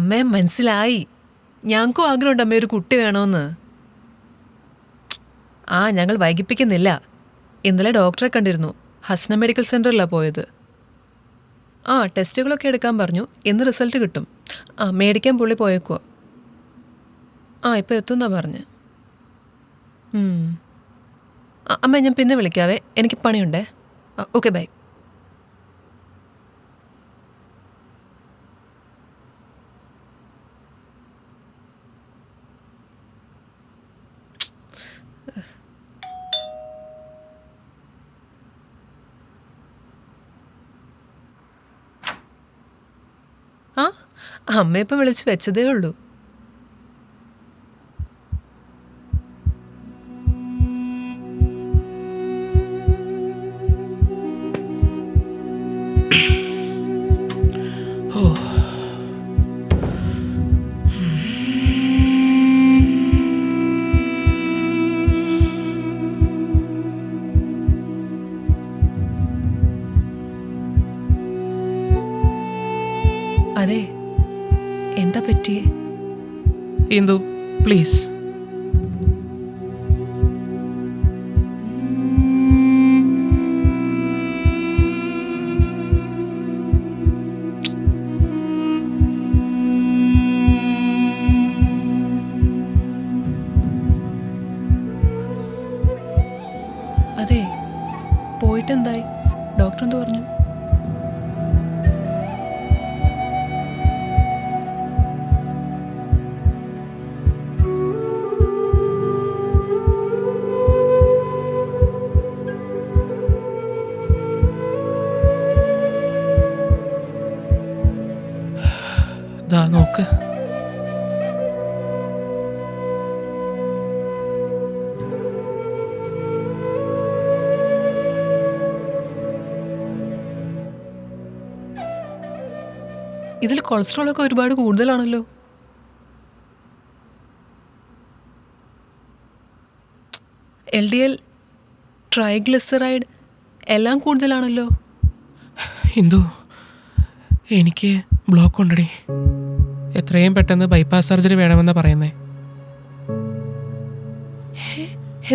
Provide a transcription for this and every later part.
അമ്മയെ മനസ്സിലായി. ഞങ്ങൾക്കും ആഗ്രഹമുണ്ട് അമ്മ ഒരു കുട്ടി വേണമെന്ന്. ഞങ്ങൾ വൈകിപ്പിക്കുന്നില്ല. ഇന്നലെ ഡോക്ടറെ കണ്ടിരുന്നു. ഹസ്ന മെഡിക്കൽ സെൻ്ററിലാണ് പോയത്. ടെസ്റ്റുകളൊക്കെ എടുക്കാൻ പറഞ്ഞു. ഇന്ന് റിസൾട്ട് കിട്ടും. മേടിക്കാൻ പുള്ളി പോയേക്കുവോ. ഇപ്പോൾ എത്തുന്നാ പറഞ്ഞ്. അമ്മ ഞാൻ പിന്നെ വിളിക്കാവേ, എനിക്ക് പണിയുണ്ടേ. Okay bye. അമ്മ ഇപ്പം വിളിച്ച് വെച്ചതേ ഉള്ളൂ. അതെ, എന്താ പറ്റിയേ? ഇന്ദു പ്ലീസ്. അതെ, പോയിട്ടെന്തായി? ഡോക്ടർ എന്ത് പറഞ്ഞു? ദാ നോക്ക്. ഇതിൽ കൊളസ്ട്രോൾ ഒക്കെ ഒരുപാട് കൂടുതലാണല്ലോ. LDL, ട്രൈഗ്ലിസറൈഡ് എല്ലാം കൂടുതലാണല്ലോ. ഇന്ദു, എനിക്ക് ബ്ലോക്ക് ഉണ്ടടി. എത്രയും പെട്ടെന്ന് ബൈപ്പാസ് സർജറി വേണമെന്നാ പറയുന്നേ.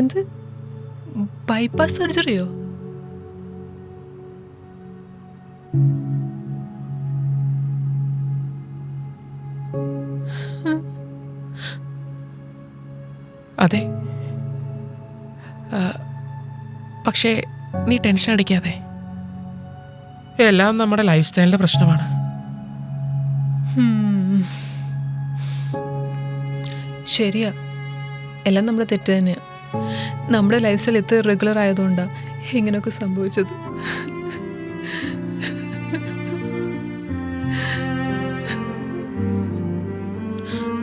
എന്ത്? ബൈപ്പാസ് സർജറിയോ? അതെ, പക്ഷേ നീ ടെൻഷൻ അടിക്കാതെ. എല്ലാം നമ്മുടെ ലൈഫ് സ്റ്റൈലിൻ്റെ പ്രശ്നമാണ്. ശരിയാ, എല്ലാം നമ്മുടെ തെറ്റ് തന്നെയാണ്. നമ്മുടെ ലൈഫ് സ്റ്റൈൽ ഇത്ര റെഗുലർ ആയതുകൊണ്ടാണ് ഇങ്ങനെയൊക്കെ സംഭവിച്ചത്.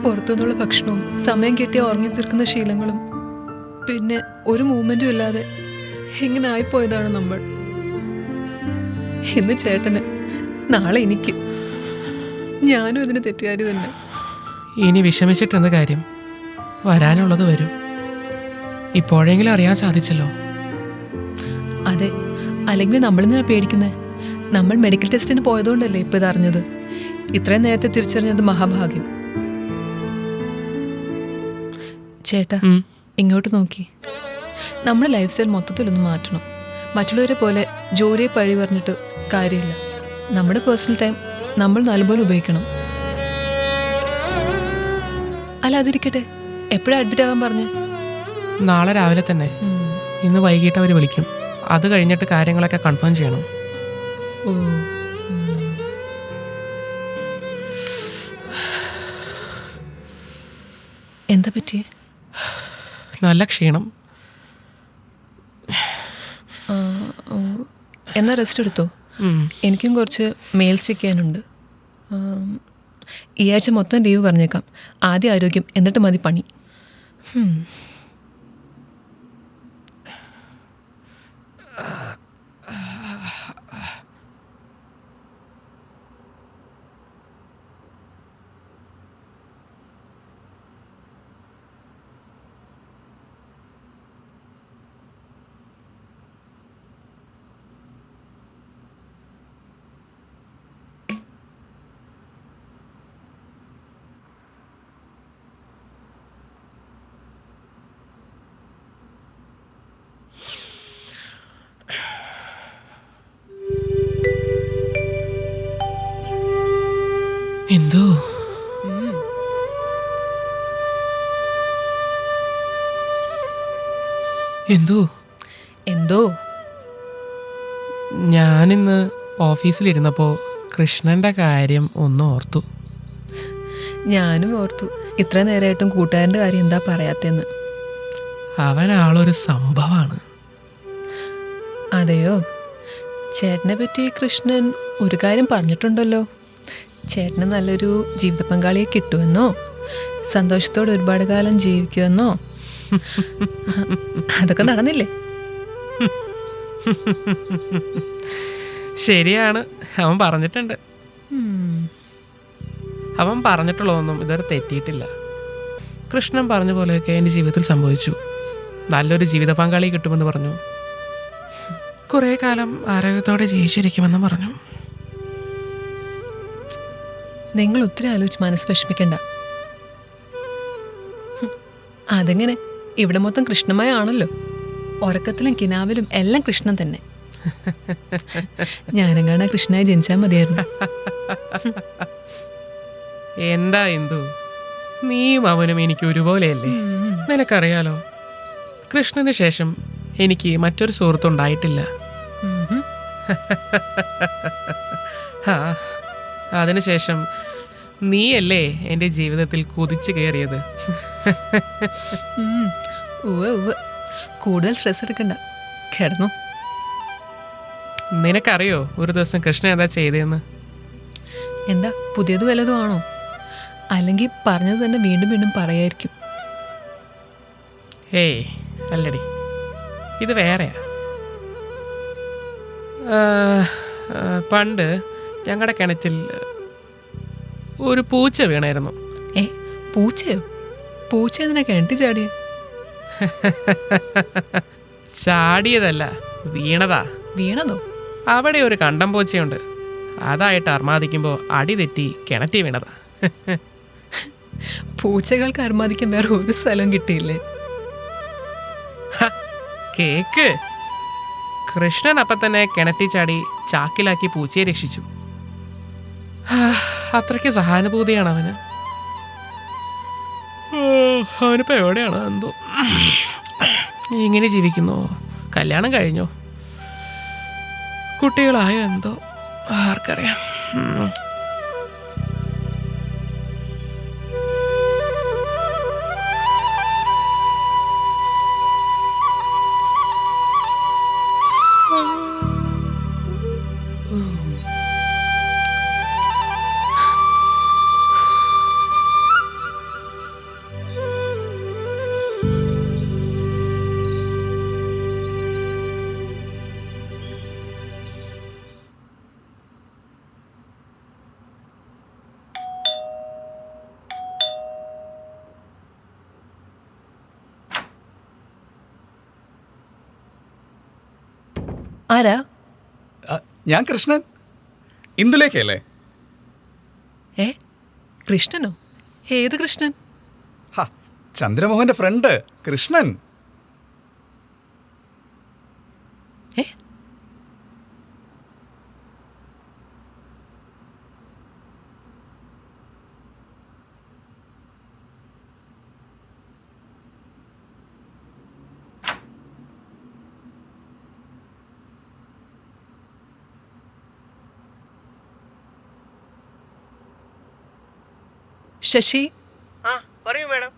പുറത്തുനിന്നുള്ള ഭക്ഷണവും സമയം കിട്ടിയ ഉറങ്ങി തീർക്കുന്ന ശീലങ്ങളും പിന്നെ ഒരു മൂവ്മെൻറ്റും ഇല്ലാതെ ഇങ്ങനെ ആയിപ്പോയതാണ് നമ്മൾ. ഇന്ന് ചേട്ടന്, നാളെ എനിക്ക്. ഞാനും ഇതിന് തെറ്റുകാരി തന്നെ. ഇനി വിഷമിച്ചിട്ടെന്ത് കാര്യം? വരാനുള്ളത് വരും. ഇപ്പോഴെങ്കിലും അറിയാൻ സാധിച്ചല്ലോ. അതെ, അല്ലെങ്കിൽ നമ്മളെന്തിനാ പേടിക്കുന്നത്? നമ്മൾ മെഡിക്കൽ ടെസ്റ്റിന് പോയതുകൊണ്ടല്ലേ ഇപ്പോൾ ഇതറിഞ്ഞത്. ഇത്രയും നേരത്തെ തിരിച്ചറിഞ്ഞത് മഹാഭാഗ്യം. ചേട്ടാ, ഇങ്ങോട്ട് നോക്കി. നമ്മുടെ ലൈഫ് സ്റ്റൈൽ മൊത്തത്തിലൊന്ന് മാറ്റണം. മറ്റുള്ളവരെ പോലെ ജോലിയെ പഴി പറഞ്ഞിട്ട് കാര്യമില്ല. നമ്മുടെ പേഴ്സണൽ ടൈം നമ്മൾ നല്ലപോലെ ഉപയോഗിക്കണം. അല്ല, അതിരിക്കട്ടെ, എപ്പോഴാണ് അഡ്മിറ്റ് ആകാൻ പറഞ്ഞ്? നാളെ രാവിലെ തന്നെ. ഇന്ന് വൈകിട്ട് അവർ വിളിക്കും. അത് കഴിഞ്ഞിട്ട് കാര്യങ്ങളൊക്കെ കൺഫേം ചെയ്യണം. എന്താ പറ്റിയേ? നല്ല ക്ഷീണം. എന്നാ റെസ്റ്റ് എടുത്തോ. എനിക്കും കുറച്ച് മെയിൽസ് ചെക്ക് ചെയ്യാനുണ്ട്. ഈ ആഴ്ച മൊത്തം ലീവ് പറഞ്ഞേക്കാം. ആദ്യം ആരോഗ്യം, എന്നിട്ട് മതി പണി. എന്തോ എന്തോ എന്തോ ഞാനിന്ന് ഓഫീസിലിരുന്നപ്പോൾ കൃഷ്ണന്റെ കാര്യം ഒന്ന് ഓർത്തു. ഞാനും ഓർത്തു ഇത്ര നേരമായിട്ടും കൂട്ടുകാരൻ്റെ കാര്യം എന്താ പറയാത്തെന്ന്. അവനാളൊരു സംഭവമാണ്. അതെയോ? ചേട്ടനെ പറ്റി കൃഷ്ണൻ ഒരു കാര്യം പറഞ്ഞിട്ടുണ്ടല്ലോ. ചേട്ടന് നല്ലൊരു ജീവിത പങ്കാളിയെ കിട്ടുമെന്നോ, സന്തോഷത്തോടെ ഒരുപാട് കാലം ജീവിക്കുമെന്നോ. അതൊക്കെ നടന്നില്ലേ? ശരിയാണ്, അവൻ പറഞ്ഞിട്ടുണ്ട്. അവൻ പറഞ്ഞിട്ടുള്ളതൊന്നും ഇതുവരെ തെറ്റിയിട്ടില്ല. കൃഷ്ണൻ പറഞ്ഞ പോലെയൊക്കെ എൻ്റെ ജീവിതത്തിൽ സംഭവിച്ചു. നല്ലൊരു ജീവിത പങ്കാളി കിട്ടുമെന്ന് പറഞ്ഞു. കുറേ കാലം ആരോഗ്യത്തോടെ ജീവിച്ചിരിക്കുമെന്ന് പറഞ്ഞു. നിങ്ങൾ ഒത്തിരി ആലോചിച്ച് മനസ്സ് വിഷമിക്കണ്ട. അതെങ്ങനെ, ഇവിടെ മൊത്തം കൃഷ്ണമയാണല്ലോ. ഉറക്കത്തിലും കിനാവിലും എല്ലാം കൃഷ്ണൻ തന്നെ. ഞാനെങ്ങാണ് കൃഷ്ണനായി ജനിച്ചാൽ മതിയായിരുന്നു. എന്താ എന്തു, നീയും അവനും എനിക്ക് ഒരുപോലെയല്ലേ? നിനക്കറിയാലോ, കൃഷ്ണന് ശേഷം എനിക്ക് മറ്റൊരു സുഹൃത്തുണ്ടായിട്ടില്ല. അതിനുശേഷം നീയല്ലേ എൻ്റെ ജീവിതത്തിൽ കുതിച്ചു കയറിയത്. കൂടുതൽ സ്ട്രെസ് എടുക്കണ്ട, കിടന്നു. നിനക്കറിയോ ഒരു ദിവസം കൃഷ്ണൻ എന്താ ചെയ്തതെന്ന്? എന്താ, പുതിയത് വല്ലതും ആണോ? അല്ലെങ്കിൽ പറഞ്ഞത് തന്നെ വീണ്ടും വീണ്ടും പറയായിരിക്കും. ഏയ് അല്ലടി, ഇത് വേറെയാ. പണ്ട് ഞങ്ങളുടെ കിണറ്റിൽ ഒരു പൂച്ച വീണായിരുന്നു. പൂച്ചയോ? പൂച്ച എന്തിനാ കിണറ്റി ചാടിയേ? ചാടിയതല്ല, വീണതാ. വീണതോ? അവിടെ ഒരു കണ്ടം പൂച്ചയുണ്ട്. അതായിട്ട് അർമാദിക്കുമ്പോൾ അടി തെറ്റി കിണറ്റി വീണതാ. പൂച്ചകൾക്ക് അർമാദിക്കാൻ വേറെ ഒരു സ്ഥലം കിട്ടിയില്ലേ? കേക്ക്. കൃഷ്ണൻ അപ്പം തന്നെ കിണറ്റി ചാടി ചാക്കിലാക്കി പൂച്ചയെ രക്ഷിച്ചു. അത്രയ്ക്ക് സഹാനുഭൂതിയാണ് അവന്. അവനിപ്പോൾ എവിടെയാണോ എന്തോ. ഇങ്ങനെ ജീവിക്കുന്നോ? കല്യാണം കഴിഞ്ഞോ? കുട്ടികളായോ എന്തോ? ആർക്കറിയാം. ആരാ? ഞാൻ കൃഷ്ണൻ. ഇന്ദുലേഖയല്ലേ? കൃഷ്ണനോ? ഏത് കൃഷ്ണൻ? ചന്ദ്രമോഹന്റെ ഫ്രണ്ട് കൃഷ്ണൻ. ശശി, പറയൂ മാഡം.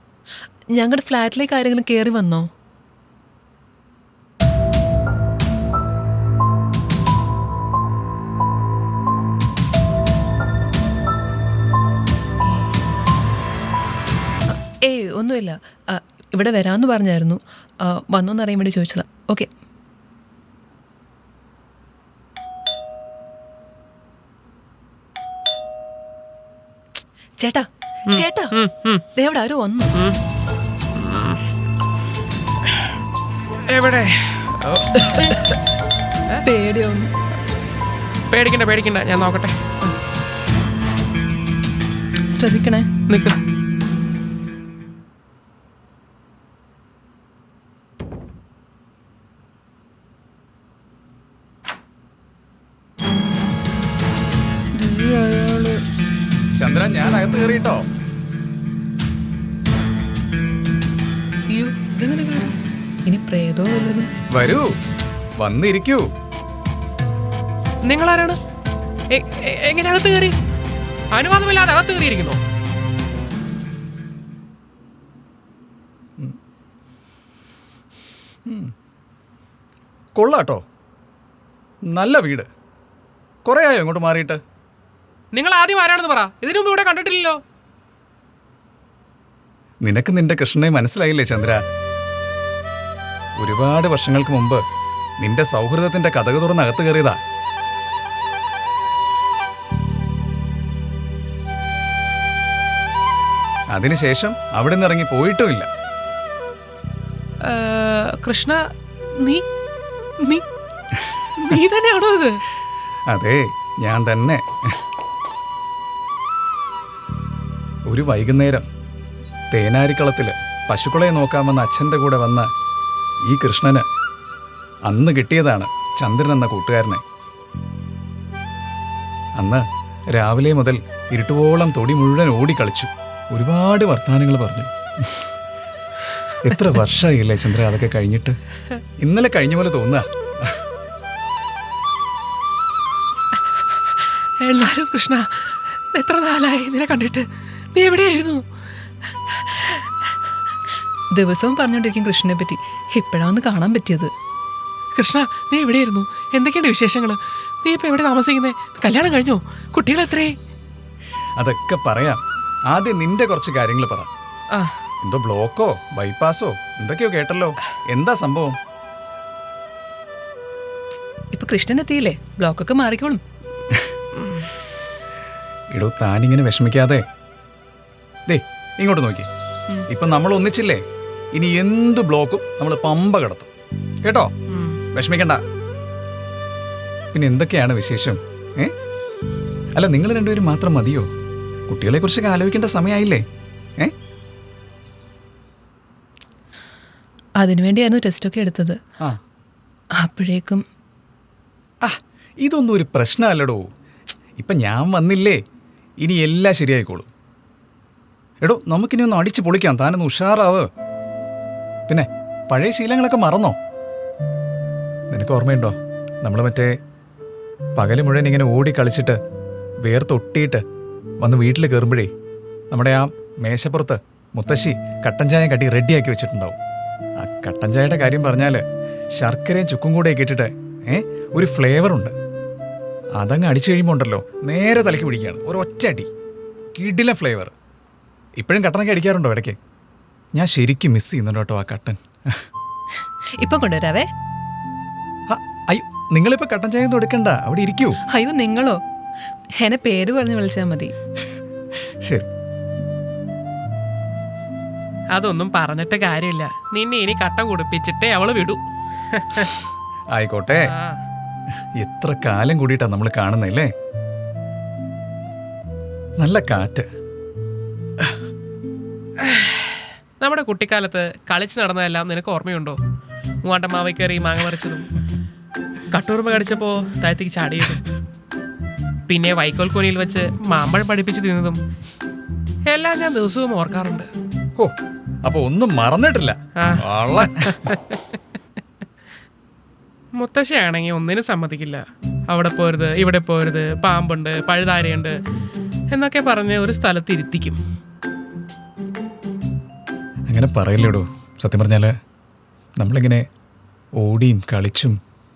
ഞങ്ങളുടെ ഫ്ലാറ്റിലേക്ക് ആരെങ്കിലും കയറി വന്നോ? ഒന്നുമില്ല. ഇവിടെ വരാമെന്ന് പറഞ്ഞായിരുന്നു. വന്നോന്നറിയാൻ വേണ്ടി ചോദിച്ചതാ. ഓക്കെ. ചേട്ടാ, ചേട്ടാ, ദേവിടെ ആരോ വന്നു. എവിടെ? പേടിയൊന്നു. പേടിക്കണ്ട പേടിക്കണ്ട, ഞാൻ നോക്കട്ടെ. ശ്രദ്ധിക്കണേ. നിക്ക്. ചന്ദ്രൻ, പ്രേതോ വല്ലതും. വരൂ, വന്നിരിക്കൂ. നിങ്ങളാരാണ്? എങ്ങനെ അകത്ത് കയറി? അനുവാദമില്ലാതെ അകത്ത് കയറിയിരിക്കുന്നു. കൊള്ളാട്ടോ, നല്ല വീട്. കുറേ ആയോ ഇങ്ങോട്ട് മാറിയിട്ട്? നിങ്ങൾ ആദ്യം ആരാണെന്ന് പറ. ഇതിനു മുമ്പ് ഇവിടെ കണ്ടിട്ടില്ലല്ലോ. നിനക്ക് നിന്റെ കൃഷ്ണനെ മനസ്സിലായില്ലേ ചന്ദ്ര? ഒരുപാട് വർഷങ്ങൾക്ക് മുമ്പ് നിന്റെ സൗഹൃദത്തിന്റെ കഥക് തുറന്ന് അകത്ത് കയറിയതാ. അതിനുശേഷം അവിടെ നിന്ന് ഇറങ്ങി പോയിട്ടുമില്ല. കൃഷ്ണ, നീ നീ നീ തന്നെയാണോ ഇത്? അതെ, ഞാൻ തന്നെ. ഒരു വൈകുന്നേരം തേനാരിക്കളത്തില് പശുക്കളെ നോക്കാമെന്ന അച്ഛൻ്റെ കൂടെ വന്ന ഈ കൃഷ്ണന് അന്ന് കിട്ടിയതാണ് ചന്ദ്രൻ എന്ന കൂട്ടുകാരനെ. അന്ന് രാവിലെ മുതൽ ഇരുട്ടുവോളം തൊടി മുഴുവൻ ഓടിക്കളിച്ചു. ഒരുപാട് വർത്തമാനങ്ങൾ പറഞ്ഞു. എത്ര വർഷമായില്ലേ ചന്ദ്ര അതൊക്കെ കഴിഞ്ഞിട്ട്? ഇന്നലെ കഴിഞ്ഞ പോലെ തോന്നുക. എല്ലാരും കൃഷ്ണ, എത്ര നാളായി നിന്നെ കണ്ടിട്ട്. നീ എവിടെയായിരുന്നു? ദിവസവും പറഞ്ഞോണ്ടിരിക്കും കൃഷ്ണനെ പറ്റി. ഇപ്പോഴാണ് കാണാൻ പറ്റിയത്. കൃഷ്ണ, നീ എവിടെയായിരുന്നു? എന്തൊക്കെയുണ്ട് വിശേഷങ്ങൾ? നീ ഇപ്പൊ എവിടെ താമസിക്കുന്നേ? കല്യാണം കഴിഞ്ഞോ? കുട്ടികൾ എത്രേ? അതൊക്കെ പറയാം. ആദ്യം നിന്റെ കുറച്ച് കാര്യങ്ങൾ പറ. എന്തോ ബ്ലോക്കോ ബൈപ്പാസോ എന്തൊക്കെയോ കേട്ടല്ലോ. എന്താ സംഭവം? ഇപ്പൊ കൃഷ്ണൻ എത്തിയില്ലേ, ബ്ലോക്കൊക്കെ മാറിക്കോളും. ഇടോ, താനിങ്ങനെ വിഷമിക്കാതെ. ദേ ഇങ്ങോട്ട് നോക്കി. ഇപ്പൊ നമ്മൾ ഒന്നിച്ചില്ലേ, ഇനി എന്ത് ബ്ലോക്കും നമ്മൾ പമ്പ കിടത്തും കേട്ടോ. വിഷമിക്കണ്ട. പിന്നെ എന്തൊക്കെയാണ് വിശേഷം? അല്ല, നിങ്ങൾ രണ്ടുപേരും മാത്രം മതിയോ? കുട്ടികളെ കുറിച്ചൊക്കെ ആലോചിക്കേണ്ട സമയമായില്ലേ? അതിനുവേണ്ടിയായിരുന്നു ടെസ്റ്റൊക്കെ എടുത്തത്. അപ്പോഴേക്കും ഇതൊന്നും ഒരു പ്രശ്നമല്ലടോ. ഇപ്പം ഞാൻ വന്നില്ലേ, ഇനി എല്ലാം ശരിയായിക്കോളും. എടോ, നമുക്കിനി ഒന്ന് അടിച്ച് പൊളിക്കാം. താനൊന്ന് ഉഷാറാവ്. പിന്നെ പഴയ ശീലങ്ങളൊക്കെ മറന്നോ? നിനക്ക് ഓർമ്മയുണ്ടോ, നമ്മൾ മറ്റേ പകല് മുഴുവൻ ഇങ്ങനെ ഓടി കളിച്ചിട്ട് വേർത്തൊട്ടിയിട്ട് വന്ന് വീട്ടിൽ കയറുമ്പോഴേ നമ്മുടെ ആ മേശപ്പുറത്ത് മുത്തശ്ശി കട്ടൻ ചായ കട്ടി റെഡിയാക്കി വെച്ചിട്ടുണ്ടാവും. ആ കട്ടൻ ചായയുടെ കാര്യം പറഞ്ഞാൽ ശർക്കരയും ചുക്കും കൂടെ ഇട്ടിട്ട് ഒരു ഫ്ലേവറുണ്ട്. അതങ്ങ് അടിച്ചു കഴിയുമ്പോൾ ഉണ്ടല്ലോ, നേരെ തലയ്ക്ക് പിടിക്കുകയാണ്. ഒരു ഒറ്റ അടി, കിടിലൻ ഫ്ലേവർ. ഇപ്പോഴും കട്ടനൊക്കെ അടിക്കാറുണ്ടോ ഇടയ്ക്ക്? ഞാൻ ശരിക്കും മിസ് ചെയ്യുന്നുണ്ട് കേട്ടോ ആ കട്ടൻ. ഇപ്പൊ കൊണ്ടുവരാവേ. അയ്യോ, നിങ്ങളിപ്പോൾ കട്ടൻ ചായ ഒന്നും എടുക്കണ്ട, അവിടെ ഇരിക്കൂ. അയ്യോ, നിങ്ങളോ? എന്നെ പേര് പറഞ്ഞ് വിളിച്ചാൽ മതി. ശരി. അതൊന്നും പറഞ്ഞിട്ട് കാര്യമില്ല. നിന്നെ ഇനി കട്ട കുടിപ്പിച്ചിട്ടേ അവള് വിടൂ. ആയിക്കോട്ടെ. എത്ര കാലം കൂടിയിട്ടാ നമ്മൾ കാണുന്നല്ലേ. നല്ല കാറ്റ്. നമ്മുടെ കുട്ടിക്കാലത്ത് കളിച്ച് നടന്നതെല്ലാം നിനക്ക് ഓർമ്മയുണ്ടോ? മൂവാണ്ടമാവ കയറി മാങ്ങ മറിച്ചതും, കട്ടൂർമ കടിച്ചപ്പോ താഴത്തേക്ക് ചാടിയതും, പിന്നെ വൈക്കോൽ കൊനിയിൽ വെച്ച് മാമ്പഴം പഠിപ്പിച്ച് തിന്നതും എല്ലാം ഞാൻ ദിവസവും ഓർക്കാറുണ്ട്. ഓ, അപ്പൊ ഒന്നും മറന്നിട്ടില്ല. മുത്തശ്ശിയാണെങ്കിൽ ഒന്നിനും സമ്മതിക്കില്ല. അവിടെ പോരുത്, ഇവിടെ പോരുത്, പാമ്പുണ്ട്, പഴുതാരയുണ്ട് എന്നൊക്കെ പറഞ്ഞ് ഒരു സ്ഥലത്ത് ഇരുത്തിക്കും. അങ്ങനെ പറയില്ലേടോ. സത്യം പറഞ്ഞാല് നമ്മളിങ്ങനെ ഓടിയും കളിച്ചും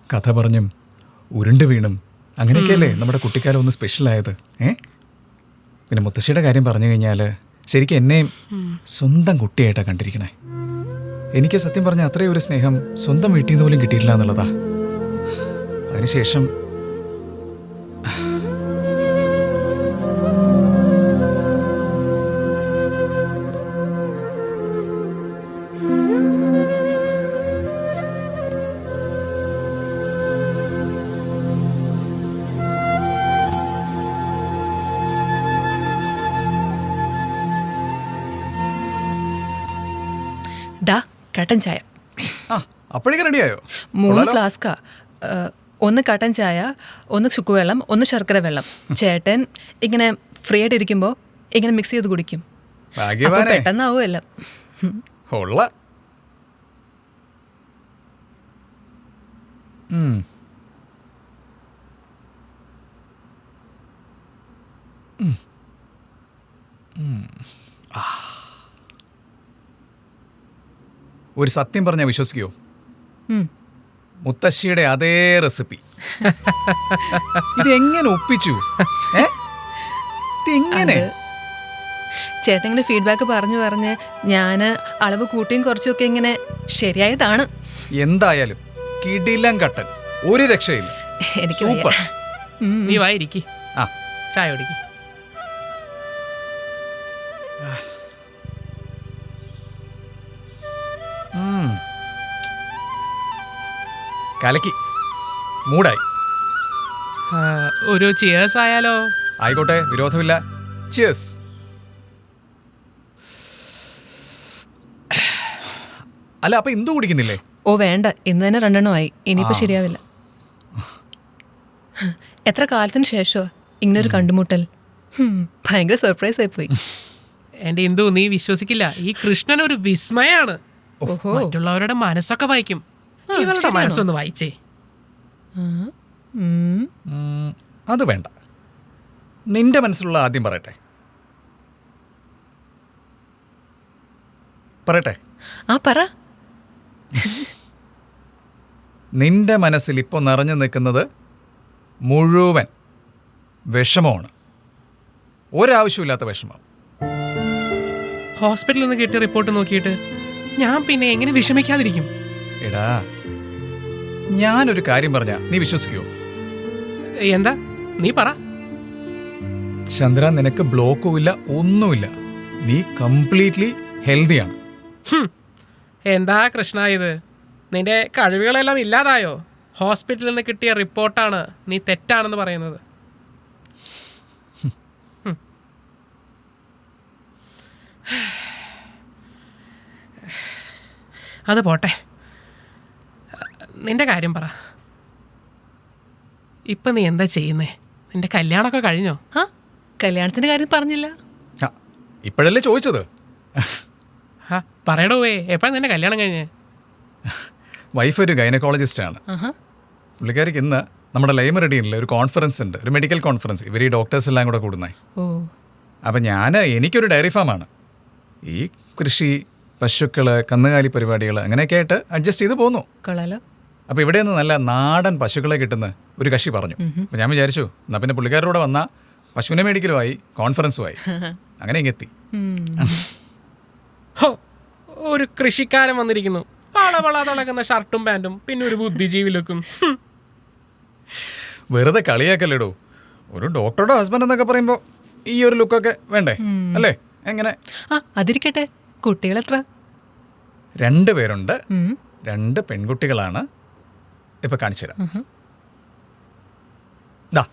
കഥ പറഞ്ഞും ഉരുണ്ട് വീണും അങ്ങനെയൊക്കെയല്ലേ നമ്മുടെ കുട്ടിക്കാലം ഒന്ന് സ്പെഷ്യലായത്. പിന്നെ മുത്തശ്ശിയുടെ കാര്യം പറഞ്ഞു കഴിഞ്ഞാൽ ശരിക്കും എന്നെയും സ്വന്തം കുട്ടിയായിട്ടാണ് കണ്ടിരിക്കണേ. എനിക്ക് സത്യം പറഞ്ഞാൽ അത്രയും ഒരു സ്നേഹം സ്വന്തം വീട്ടിൽ നിന്ന് പോലും കിട്ടിയിട്ടില്ല എന്നുള്ളതാ. അതിനുശേഷം കട്ടൻ ചായ. അപ്പോഴേക്ക് റെഡിയായോ? 3 ഫ്ലാസ്കാ. ഒന്ന് കട്ടൻ ചായ, ഒന്ന് ചുക്കുവെള്ളം, ഒന്ന് ശർക്കര വെള്ളം. ചേട്ടൻ ഇങ്ങനെ ഫ്രീ ആയിട്ട് ഇരിക്കുമ്പോൾ ഇങ്ങനെ മിക്സ് ചെയ്ത് കുടിക്കും. പെട്ടെന്നാവുമല്ല. ഉം. ഉം. ഉം. ആ. ഒരു സത്യം പറഞ്ഞാൽ വിശ്വസിക്കുമോ? ഉം. മുത്തശ്ശിയുടെ അതേ റെസിപ്പി. ഇതെങ്ങനെ ഒപ്പിച്ചു? ഏ? ഇതെങ്ങനെ? ചേട്ടൻ ഇങ്ങനെ ഫീഡ്ബാക്ക് പറഞ്ഞു പറഞ്ഞ് ഞാൻ അളവ് കൂട്ടിയും കുറച്ചുമൊക്കെ ഇങ്ങനെ ശരിയായതാണ്. എന്തായാലും കിടിലം കട്ടൻ, ഒരു രക്ഷയില്ല. എനിക്ക് സൂപ്പർ. വയ്യ. ഉം. നീ വായിരിക്കി, ആ, ചായ കുടിക്ക്. ഉം. കലക്കി, മൂടായി. ഒരു ചിയേഴ്സ് ആയാലോ? ആയിക്കോട്ടെ, വിരോധമില്ല. ചിയേഴ്സ്. അല്ല, അപ്പൊ എന്തു കുടിക്കുന്നില്ലേ? ഓ വേണ്ട, ഇന്ന് തന്നെ 2 എണ്ണമായി. ഇനിയിപ്പോൾ ശരിയാവില്ല. എത്ര കാലത്തിന് ശേഷമോ ഇങ്ങനൊരു കണ്ടുമുട്ടൽ. ഭയങ്കര സർപ്രൈസ് ആയിപ്പോയി. എന്റെ ഇന്ദു, നീ വിശ്വസിക്കില്ല, ഈ കൃഷ്ണൻ ഒരു വിസ്മയാണ്. ഓഹോ. മറ്റുള്ളവരുടെ മനസ്സൊക്കെ വായിക്കും. ഇവളുടെ ശരിയാണോ? മനസ്സൊന്ന് വായിച്ചേ. ഉം. അത് വേണ്ട. നിന്റെ മനസ്സിലുള്ള ആദ്യം പറയട്ടെ. പറയട്ടെ. ആ പറ. നിന്റെ മനസ്സിൽ ഇപ്പോൾ നിറഞ്ഞു നിൽക്കുന്നത് മുഴുവൻ വിഷമമാണ്. ഒരാവശ്യമില്ലാത്ത വിഷമം. ഹോസ്പിറ്റലിൽ നിന്ന് കിട്ടിയ റിപ്പോർട്ട് നോക്കിയിട്ട് ഞാൻ പിന്നെ എങ്ങനെ വിഷമിക്കാതിരിക്കും? എടാ, ഞാനൊരു കാര്യം പറഞ്ഞാ നീ വിശ്വസിക്കുമോ? എന്താ? നീ പറ. ചന്ദ്ര, നിനക്ക് ബ്ലോക്കും ഇല്ല, ഒന്നുമില്ല. നീ കംപ്ലീറ്റ്ലി ഹെൽത്തിയാണ്. എന്താ കൃഷ്ണ ഇത്? നിന്റെ കഴിവുകളെല്ലാം ഇല്ലാതായോ? ഹോസ്പിറ്റലിൽ നിന്ന് കിട്ടിയ റിപ്പോർട്ടാണ് നീ തെറ്റാണെന്ന് പറയുന്നത്. അത് പോട്ടെ, നിന്റെ കാര്യം പറ. ഇപ്പം നീ എന്താ ചെയ്യുന്നേ? നിന്റെ കല്യാണമൊക്കെ കഴിഞ്ഞോ? ആ കല്യാണത്തിന്റെ കാര്യം പറഞ്ഞില്ല. ആ, ഇപ്പോഴല്ലേ ചോദിച്ചത്? ആ പറയടോ, എപ്പോഴാണ് നിന്റെ കല്യാണം കഴിഞ്ഞേ? വൈഫ് ഒരു ഗൈനക്കോളജിസ്റ്റാണ്. ആഹാ. പുള്ളിക്കാരിക്ക് ഇന്ന് നമ്മുടെ ലൈബ്രറിയിൽ ഒരു കോൺഫറൻസ് ഉണ്ട്, ഒരു മെഡിക്കൽ കോൺഫറൻസ്. ഇവർ ഈ ഡോക്ടേഴ്സ് എല്ലാം കൂടെ കൂടുന്നേ. ഓ. അപ്പം എനിക്കൊരു ഡയറി ഫാമാണ്. ഈ കൃഷി, പശുക്കൾ, കന്നുകാലി പരിപാടികൾ അങ്ങനെയൊക്കെ ആയിട്ട് അഡ്ജസ്റ്റ് ചെയ്ത് പോന്നു. കൊള്ളാലോ. അപ്പോൾ ഇവിടെ നിന്ന് നല്ല നാടൻ പശുക്കളെ കിട്ടുന്ന ഒരു കക്ഷി പറഞ്ഞു. അപ്പോൾ ഞാൻ വിചാരിച്ചു, എന്നാൽ പിന്നെ പുള്ളിക്കാരുടെ കൂടെ വന്നാൽ പശുവിനെ മേടിക്കലുമായി കോൺഫറൻസുമായി. അങ്ങനെ ഇങ്ങെത്തി. ഹോ, ഒരു കൃഷിക്കാരൻ വന്നിരിക്കുന്നു. തളവള തിളക്കുന്ന ഷർട്ടും പാൻറ്റും, പിന്നെ ഒരു ബുദ്ധിജീവി ലുക്കും. വെറുതെ കളിയാക്കല്ലേടോ. ഒരു ഡോക്ടറുടെ ഹസ്ബൻഡ് എന്നൊക്കെ പറയുമ്പോൾ ഈ ഒരു ലുക്കൊക്കെ വേണ്ടേ? അല്ലേ? എങ്ങനെ? ആ അതിരിക്കട്ടെ. കുട്ടികളെത്ര? 2 പേരുണ്ട്. 2 പെൺകുട്ടികളാണ്. ഇപ്പൊ കാണിച്ചു തരാം. ദാ.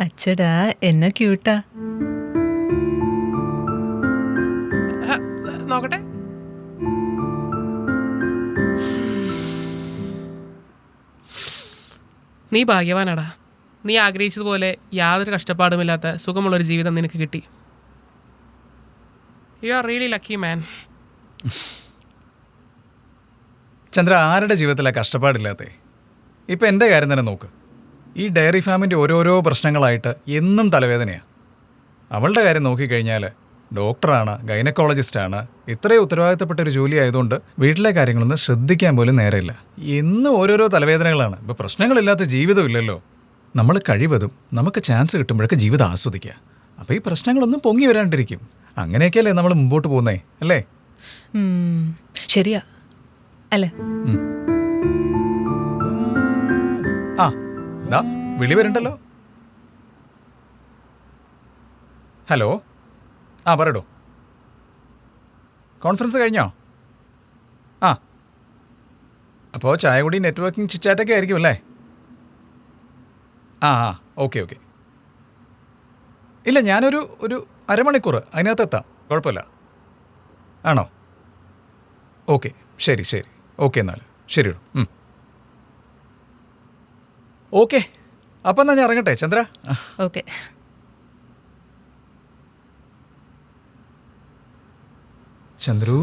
അച്ചടാ, എന്നെ ക്യൂട്ടാ. നോക്കട്ടെ. നീ ഭാഗ്യവാനാടാ. നീ ആഗ്രഹിച്ചതുപോലെ യാതൊരു കഷ്ടപ്പാടുമില്ലാത്ത സുഖമുള്ളൊരു ജീവിതം നിനക്ക് കിട്ടി. You are really lucky man. Chandra, ആരുടെ ജീവിതത്തിലാണ് കഷ്ടപ്പാടില്ലാത്തേ? ഇപ്പം എൻ്റെ കാര്യം തന്നെ നോക്ക്. ഈ ഡയറി ഫാമിൻ്റെ ഓരോരോ പ്രശ്നങ്ങളായിട്ട് എന്നും തലവേദനയാണ്. അവളുടെ കാര്യം നോക്കിക്കഴിഞ്ഞാൽ ഡോക്ടറാണ്, ഗൈനക്കോളജിസ്റ്റാണ്. ഇത്രയും ഉത്തരവാദിത്തപ്പെട്ട ഒരു ജോലി ആയതുകൊണ്ട് വീട്ടിലെ കാര്യങ്ങളൊന്നും ശ്രദ്ധിക്കാൻ പോലും നേരമില്ല. എന്നും ഓരോരോ തലവേദനകളാണ്. ഇപ്പോൾ പ്രശ്നങ്ങളില്ലാത്ത ജീവിതമില്ലല്ലോ. നമ്മൾ കഴിവതും നമുക്ക് ചാൻസ് കിട്ടുമ്പോഴൊക്കെ ജീവിതം ആസ്വദിക്കുക. അപ്പോൾ ഈ പ്രശ്നങ്ങളൊന്നും പൊങ്ങി വരാണ്ടിരിക്കും. അങ്ങനെയൊക്കെയല്ലേ നമ്മൾ മുമ്പോട്ട് പോകുന്നേ, അല്ലേ? ശരിയാ അല്ലേ? ആ ദാ വിളി വരണ്ടല്ലോ. ഹലോ. ആ പറയടോ. കോൺഫറൻസ് കഴിഞ്ഞോ? ആ അപ്പോൾ ചായ കൂടി നെറ്റ്വർക്കിംഗ് ചിറ്റാറ്റൊക്കെ ആയിരിക്കും അല്ലേ? ആ ഓക്കെ. ഇല്ല, ഞാനൊരു അരമണിക്കൂർ അതിനകത്ത് എത്താം. കുഴപ്പമില്ല. ആണോ? ഓക്കെ, ശരി. ഓക്കെ, എന്നാൽ ശരിയോ. ഓക്കെ, അപ്പം എന്നാൽ ഞാൻ ഇറങ്ങട്ടെ ചന്ദ്ര. ഓക്കെ. ചന്ദ്രു.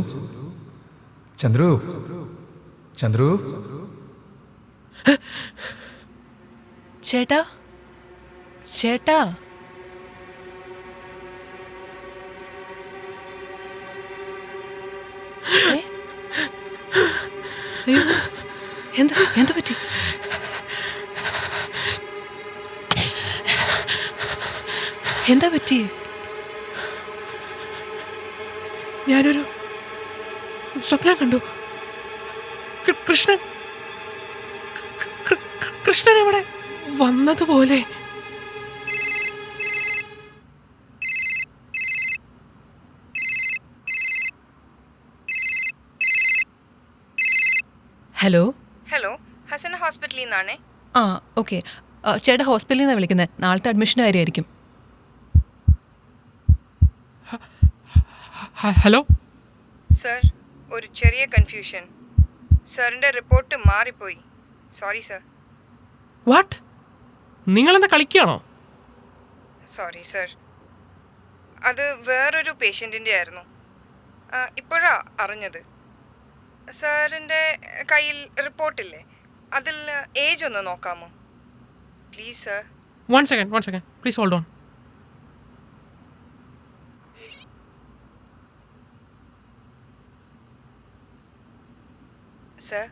ചേട്ടാ ചേട്ടാ ഏ? അയ്യോ, എന്താ എന്താ പറ്റി? എന്താ പറ്റി? ഞാനൊരു സ്വപ്നം കണ്ടു. കൃഷ്ണൻ കൃഷ്ണൻ ഇവിടെ വന്നതുപോലെ. ഹലോ. ഹലോ, ഹസന ഹോസ്പിറ്റലിൽ നിന്നാണേ. ആ ഓക്കെ. ചേട്ടാ ഹോസ്പിറ്റലിൽ നിന്നാണ് വിളിക്കുന്നത്. നാളത്തെ അഡ്മിഷൻ കാര്യമായിരിക്കും. ഹലോ സർ, ഒരു ചെറിയ കൺഫ്യൂഷൻ. സാറിൻ്റെ റിപ്പോർട്ട് മാറിപ്പോയി. Sorry sir. വാട്ട്? നിങ്ങളെന്താ കളിക്കുകയാണോ? സോറി സർ, അത് വേറൊരു പേഷ്യൻറ്റിൻ്റെ ആയിരുന്നു. ഇപ്പോഴാ അറിഞ്ഞത്. സാറിൻ്റെ കയ്യിൽ റിപ്പോർട്ടില്ലേ, അതിൽ ഏജ് ഒന്ന് നോക്കാമോ please sir? One second please hold on. Sir,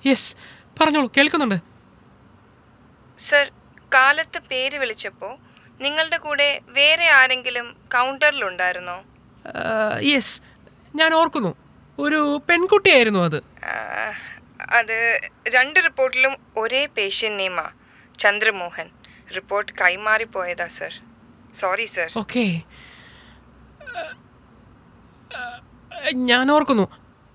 yes, പറഞ്ഞോളൂ, കേൾക്കുന്നുണ്ട്. സർ, കാലത്ത് പേര് വിളിച്ചപ്പോൾ നിങ്ങളുടെ കൂടെ വേറെ ആരെങ്കിലും കൗണ്ടറിലുണ്ടായിരുന്നോ? യെസ്, ഞാൻ ഓർക്കുന്നു. ഒരു പെൺകുട്ടിയായിരുന്നു അത്. അത് രണ്ട് റിപ്പോർട്ടിലും ഒരേ പേഷ്യൻ്റ് നെയിമാ, ചന്ദ്രമോഹൻ. റിപ്പോർട്ട് കൈമാറിപ്പോയതാ സർ. Sorry sir. ഓക്കെ, ഞാൻ ഓർക്കുന്നു.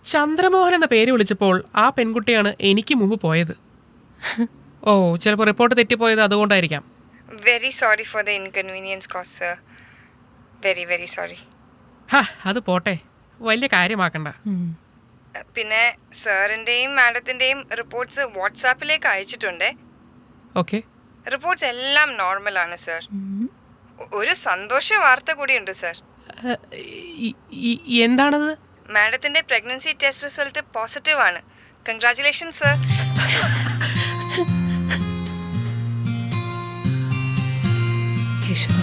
ചന്ദ്രമോഹൻ എന്ന പേര് വിളിച്ചപ്പോൾ ആ പെൺകുട്ടിയാണ് എനിക്ക് മുമ്പ് പോയത്. ഓ, ചിലപ്പോൾ റിപ്പോർട്ട് തെറ്റിപ്പോയത് അതുകൊണ്ടായിരിക്കാം. Very sorry for the inconvenience caused sir. Very very sorry. അത് പോട്ടെ, വലിയ കാര്യമാക്കണ്ട. പിന്നെ സാറിൻ്റെയും മാഡത്തിൻ്റെയും റിപ്പോർട്ട്സ് വാട്സാപ്പിലേക്ക് അയച്ചിട്ടുണ്ടേ. ഓക്കെ, റിപ്പോർട്ട്സ് എല്ലാം നോർമലാണ് സർ. ഒരു സന്തോഷ വാർത്ത കൂടിയുണ്ട് സർ. എന്താണത്? മാഡത്തിൻ്റെ പ്രഗ്നൻസി ടെസ്റ്റ് റിസൾട്ട് പോസിറ്റീവ് ആണ്. Congratulations sir. ഈശ്വരാ.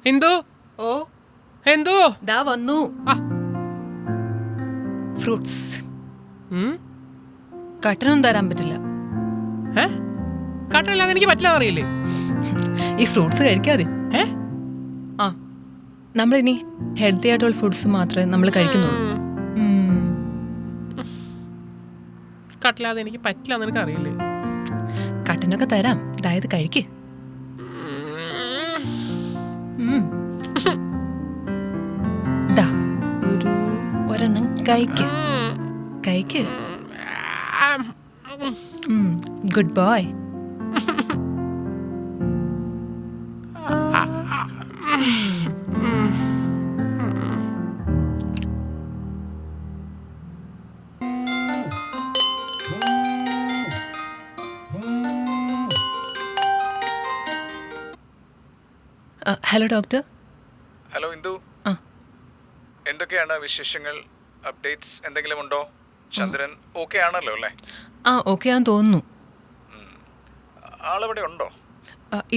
എന്തോ ഓ എന്തോ ദാ വന്നു. ആ. ഫ്രൂട്ട്സ്. ഉം? കട്ടനൊന്നും തരാൻ പറ്റില്ല. ഏ? കട്ടനില്ലാതെ എനിക്ക് പറ്റില്ല അറിയില്ലേ? ഈ ഫ്രൂട്ട്സ് കഴിക്കാതെ. ഏ? ആ, നമ്മളിനി ഹെൽത്തി ആയിട്ടുള്ള ഫുഡ്സ് മാത്രമേ നമ്മൾ കഴിക്കുന്നുള്ളൂ. കട്ടില്ലാതെ എനിക്ക് പറ്റില്ല എന്ന് എനിക്ക് അറിയില്ലേ? കട്ടനൊക്കെ തരാം, അതായത് കഴിക്ക്. ദാ, ഒരെണ്ണം കഴിക്ക്. കഴിക്ക്. Good boy. Hello doctor. Hello Indu. ആ. എന്തൊക്കെയാണ് വിശേഷങ്ങൾ? അപ്ഡേറ്റ്സ് എന്തെങ്കിലും ഉണ്ടോ? ചന്ദ്രൻ ഓക്കെ ആണല്ലോ അല്ലേ? ആ ഓക്കെ ആണെന്ന് തോന്നുന്നു. ആളവിടെ ഉണ്ടോ?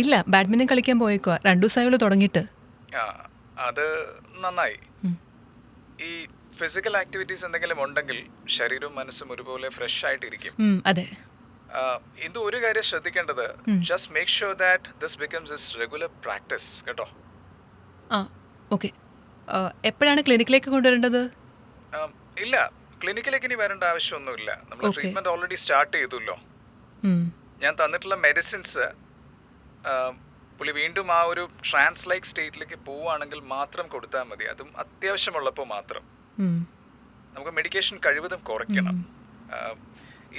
ഇല്ല, ബാഡ്മിൻ്റൺ കളിക്കാൻ പോയേക്കുവാ. 2 ദിവസമായുള്ളൂ തുടങ്ങിയിട്ട്. ആ, അത് നന്നായി. ഈ ഫിസിക്കൽ ആക്ടിവിറ്റീസ് എന്തെങ്കിലും ഉണ്ടെങ്കിൽ ശരീരവും മനസ്സും ഒരുപോലെ ഫ്രഷ് ആയിട്ടിരിക്കും. അതെ. ഇന്ദു, ഒരു കാര്യം ശ്രദ്ധിക്കേണ്ടത്, just make sure that this becomes this regular practice, കേട്ടോ? ആ ഓക്കെ. എപ്പോഴാണ് ക്ലിനിക്കിലേക്ക് കൊണ്ടുവരേണ്ടത്? ഇല്ല, ക്ലിനിക്കിലേക്ക് ഇനി വരേണ്ട ആവശ്യമൊന്നുമില്ല. നമ്മൾ ട്രീറ്റ്മെന്റ് ഓൾറെഡി സ്റ്റാർട്ട് ചെയ്തല്ലോ. ഞാൻ തന്നിട്ടുള്ള മെഡിസിൻസ് പുള്ളി വീണ്ടും ആ ഒരു ട്രാൻസ് ലൈക്ക് സ്റ്റേറ്റിലേക്ക് പോവുകയാണെങ്കിൽ മാത്രം കൊടുത്താൽ മതി. അതും അത്യാവശ്യമുള്ളപ്പോൾ മാത്രം. നമുക്ക് മെഡിക്കേഷൻ കഴിവതും കുറയ്ക്കണം.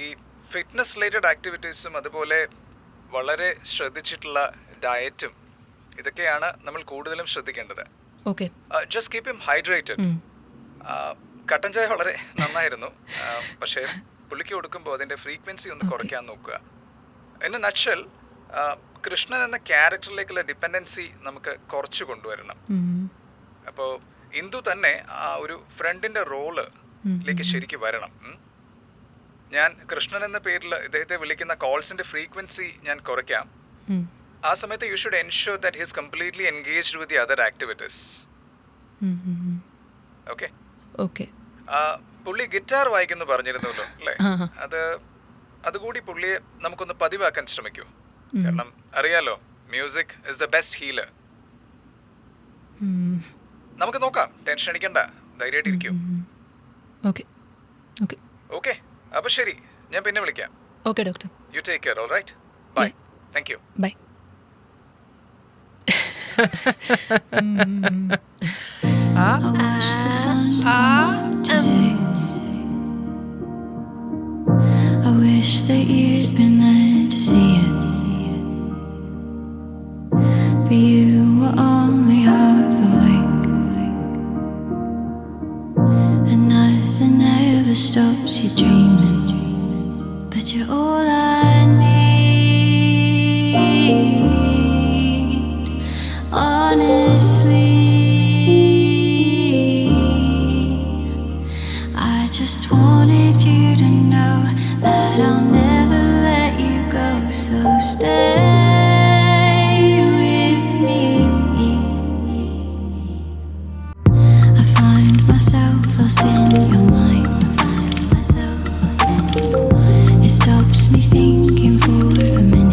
ഈ ഫിറ്റ്നസ് റിലേറ്റഡ് ആക്ടിവിറ്റീസും അതുപോലെ വളരെ ശ്രദ്ധിച്ചിട്ടുള്ള ഡയറ്റും ഇതൊക്കെയാണ് നമ്മൾ കൂടുതലും ശ്രദ്ധിക്കേണ്ടത്. Okay. Just keep him hydrated. കട്ടൻ ചായ വളരെ നന്നായിരുന്നു, പക്ഷേ പുള്ളിക്ക് കൊടുക്കുമ്പോൾ അതിൻ്റെ ഫ്രീക്വൻസി ഒന്ന് കുറയ്ക്കാൻ നോക്കുക. ഇൻ എ നട്ട്ഷെൽ, കൃഷ്ണൻ എന്ന ക്യാരക്ടറിലേക്കുള്ള ഡിപ്പെൻഡൻസി നമുക്ക് കുറച്ച് കൊണ്ടുവരണം. അപ്പോൾ ഇന്ദു തന്നെ ആ ഒരു ഫ്രണ്ടിൻ്റെ റോളിലേക്ക് ശരിക്കും വരണം. ഞാൻ കൃഷ്ണൻ എന്ന പേരിൽ ഇദ്ദേഹത്തെ വിളിക്കുന്ന കോൾസിൻ്റെ ഫ്രീക്വൻസി ഞാൻ കുറയ്ക്കാം. ആ സമയത്ത് you should ensure that he is completely engaged with the other activities. Okay okay. പുള്ളി ഗിറ്റാർ വായിക്കുന്നു പറഞ്ഞിരുന്നല്ലോ അല്ലേ? അതുകൂടി പുള്ളിയെ നമുക്കൊന്ന് പതിവാക്കാൻ ശ്രമിക്കൂ. കാരണം അറിയാലോ, music is the best healer. നമുക്ക് നോക്കാം, ടെൻഷൻ അടിക്കണ്ട, ധൈര്യമായിട്ടിരിക്കൂ. ഓക്കെ ഓക്കെ ഓക്കെ, അപ്പോൾ ശരി, ഞാൻ പിന്നെ വിളിക്കാം. Okay doctor. You take care. All right, bye. Thank you. Bye. I wish the sun would come out today. I wish that you'd been there to see it, but you were only half awake, and nothing ever stops you dreaming, but you're all I need, honestly. I just wanted you to know that I'll never let you go, so stay with me. I find myself lost in your mind. I find myself lost in your mind. It stops me thinking for a minute.